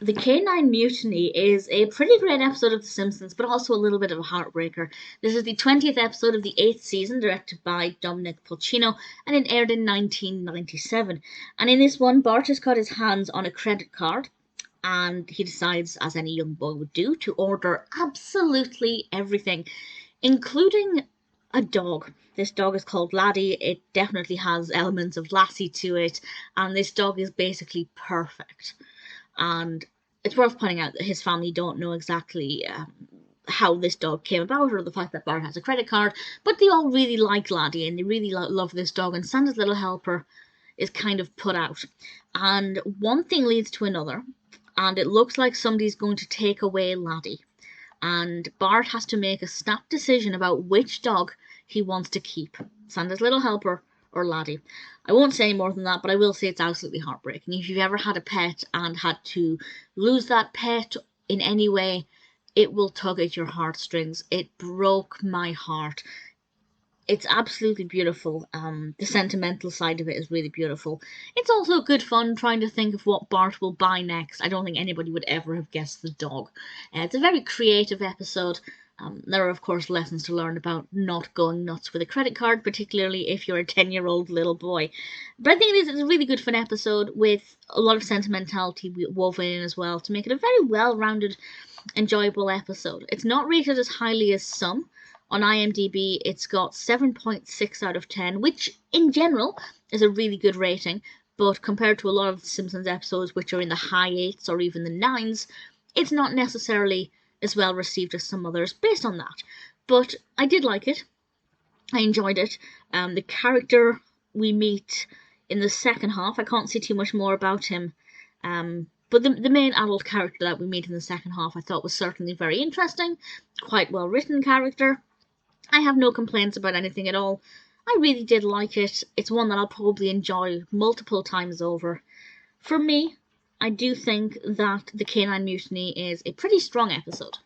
The Canine Mutiny is a pretty great episode of The Simpsons, but also a little bit of a heartbreaker. This is the 20th episode of the 8th season, directed by Dominic Polcino, and it aired in 1997. And in this one, Bart has got his hands on a credit card, and he decides, as any young boy would do, to order absolutely everything, including a dog. This dog is called Laddie. It definitely has elements of Lassie to it, and this dog is basically perfect. And it's worth pointing out that his family don't know exactly how this dog came about or the fact that Bart has a credit card, but they all really like Laddie and they really love this dog, and Santa's little helper is kind of put out. And one thing leads to another, and it looks like somebody's going to take away Laddie. And Bart has to make a snap decision about which dog he wants to keep, Santa's little helper or Laddie. I won't say more than that, but I will say it's absolutely heartbreaking. If you've ever had a pet and had to lose that pet in any way, it will tug at your heartstrings. It broke my heart. It's absolutely beautiful. The sentimental side of it is really beautiful. It's also good fun trying to think of what Bart will buy next. I don't think anybody would ever have guessed the dog. It's a very creative episode. There are, of course, lessons to learn about not going nuts with a credit card, particularly if you're a 10-year-old little boy. But I think it's a really good fun episode with a lot of sentimentality woven in as well to make it a very well-rounded, enjoyable episode. It's not rated as highly as some. On IMDb, it's got 7.6 out of 10, which, in general, is a really good rating. But compared to a lot of the Simpsons episodes, which are in the high 8s or even the 9s, it's not necessarily as well received as some others based on that. But I did like it. I enjoyed it. The character we meet in the second half, I can't say too much more about him, but the main adult character that we meet in the second half I thought was certainly very interesting, quite well written character. I have no complaints about anything at all. I really did like it. It's one that I'll probably enjoy multiple times over. For me, I do think that the Canine Mutiny is a pretty strong episode.